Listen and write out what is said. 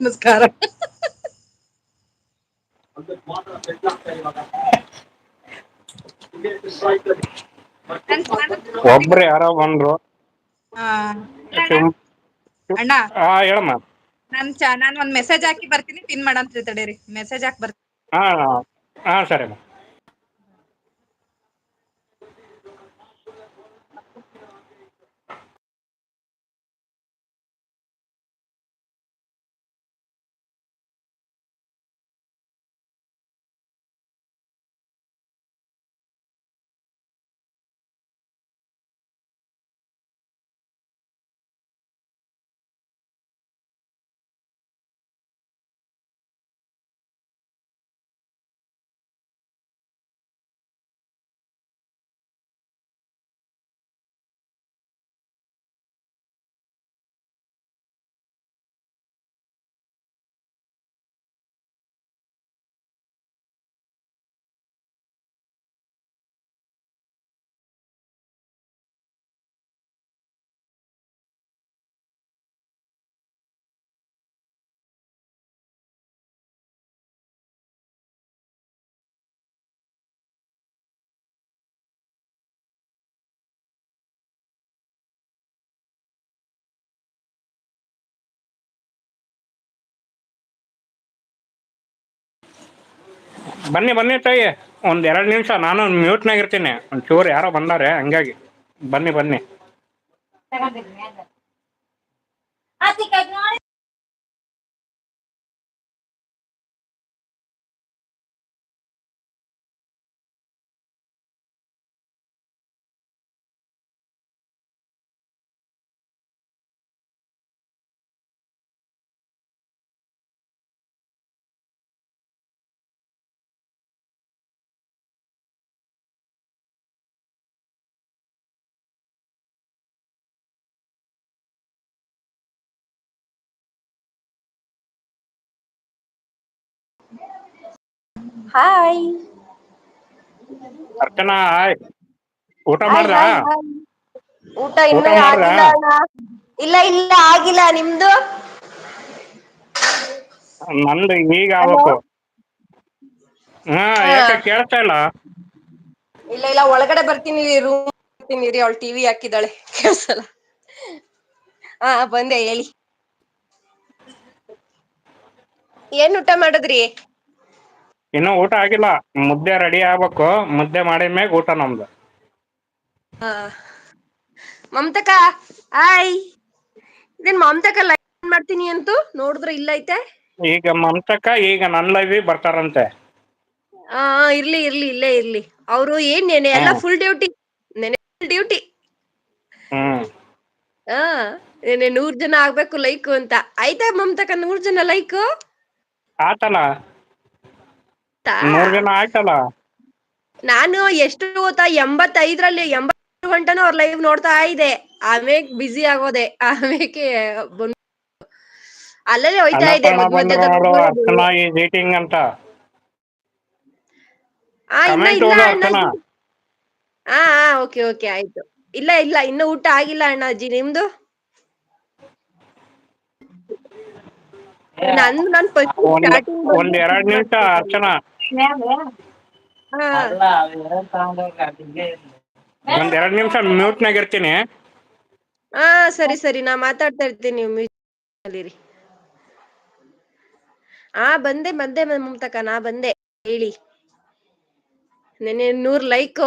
ನಮಸ್ಕಾರ. ಒಬ್ರು ಯಾರೋ ಬಂದ್ರು. ಅಣ್ಣ ಹೇಳಮ್ಮ. ನಾನ್ ಒಂದ್ ಮೆಸೇಜ್ ಹಾಕಿ ಬರ್ತೀನಿ, ಪಿನ್ ಮಾಡಂತ್ರಿ ತಡೀರಿ. ಮೆಸೇಜ್ ಹಾಕಿ ಬರ್ತೀನಿ. ಹಾ ಸರಿ. ಬನ್ನಿ ತಾಯಿ, ಒಂದ್ 2 ನಿಮಿಷ ನಾನು ಮ್ಯೂಟ್ನಾಗ ಇರ್ತೀನಿ. ಒಂಚೂರು ಯಾರೋ ಬಂದಾರೆ, ಹಂಗಾಗಿ ಬನ್ನಿ. ಹಾಯ್ ಅರ್ಚನಾ, ಊಟ ಹಾಯ್ ಮಾಡ್ದ? Hi hi. ಊಟ ಇನ್ನೂ ಆಗಿಲ್ಲ ಅಣ್ಣ. ಇಲ್ಲ ಆಗಿಲ್ಲ. ನಿಮ್ದು? ನಂದು ಈಗ ಹಲೋ. ಆಗ್ಬೇಕು. ಯಾಕೆ ಕೇಳ್ತಾ ಇಲ್ಲ? ಇಲ್ಲ ಒಳಗಡೆ ಬರ್ತೀನಿ, ರೂಮ್ ಬರ್ತೀನಿ ರೀ. ಅವಳು ಟಿವಿ ಹಾಕಿದ್ದಾಳೆ, ಕೇಳ್ಸಲ್ಲ. ಬಂದೆ, ಹೇಳಿ. ಏನ್ ಊಟ ಮಾಡದ್ರಿ? ಇನ್ನೂ ಊಟ ಆಗಿಲ್ಲ, ಮುದ್ದೆ ರೆಡಿ ಆಗ್ಬೇಕು. ಮುದ್ದೆ ಮಾಡಿದ್ಮ್ಯಾಗ ಊಟ ನಮ್ದು. ಮಮತಕ್ಕ ಹಾಯ್. ಇದೇನ್ ಮಮತಕ್ಕ ಲೈನ್ ಮಾಡ್ತೀನಿ ಅಂತು ನೋಡಿದ್ರೆ ಇಲ್ಲ ಐತೆ. ಈಗ ಮಮತಕ್ಕ ಈಗ ನನ್ ಲೈವಿಗೆ ಬರ್ತಾರಂತೆ. ಇರ್ಲಿ ಇಲ್ಲೇ ಇರ್ಲಿ. ಅವರು ಏನ್ ನೆನೆ ಎಲ್ಲ ಹ್ಮ್ ಫುಲ್ ಡ್ಯೂಟಿ. ಡ್ಯೂಟಿ. ಹ್ಮ್ ನೆನೆ 100 ಜನ ಆಗ್ಬೇಕು ಲೈಕ್ ಅಂತ. ಆಯ್ತಾ ಮಮತಕ್ಕ 100 ಜನ ಲೈಕ್? ಆತಲ್ಲ, 100 ಜನ ಆಯ್ತಲ್ಲ. ನಾನು ಎಷ್ಟು ಗೊತ್ತಾ, 85ರಲ್ಲಿ 80 ಗಂಟನೂ ಅವ್ರ ಲೈವ್ ನೋಡ್ತಾ ಇದ್ದೆ. ಆಮೇಲೆ ಬ್ಯುಸಿ ಆಗೋದೆ. ಆಮೇಲೆ ಅಲ್ಲಲ್ಲೇ ಹೋಯ್ತಾ ಇದೆ ಅನ್ನಪೂರ್ಣ ಬಂದ್ರು ಮಧ್ಯದಲ್ಲಿ ನೋಡು, ನೋಡೋದು. ಅರ್ಚನಾ ಈಸ್ ಈಟಿಂಗ್ ಅಂತ ಇನ್ನ ಕಮೆಂಟ್ ಇಲ್ಲ ಓದು ಅರ್ಚನಾ. ಅಣ್ಣಾಜಿ. ಓಕೆ ಆಯ್ತು. ಇಲ್ಲ ಇನ್ನು ಊಟ ಆಗಿಲ್ಲ ಅಣ್ಣಾಜಿ. ನಿಮ್ದು? ನಾನ್ ಫಸ್ಟ್ ಸ್ಟಾರ್ಟಿಂಗ್ ಒಂದ್ ಬಂದು 2 ನಿಮಿಷ ಅರ್ಚನಾ. ಒಂದ್ 2 ನಿಮಿಷ ಮ್ಯೂಟ್ನಾಗ ಇರ್ತೀನಿ. ಸರಿ. ನಾ ಮಾತಾಡ್ತಾ ಇರ್ತೀನಿ, ನೀವು ಬಂದೆ ಮಮತಕ್ಕ, ನಾ ಬಂದೆ. ಹೇಳಿ. ನೆನೆ 100 ಲೈಕ್.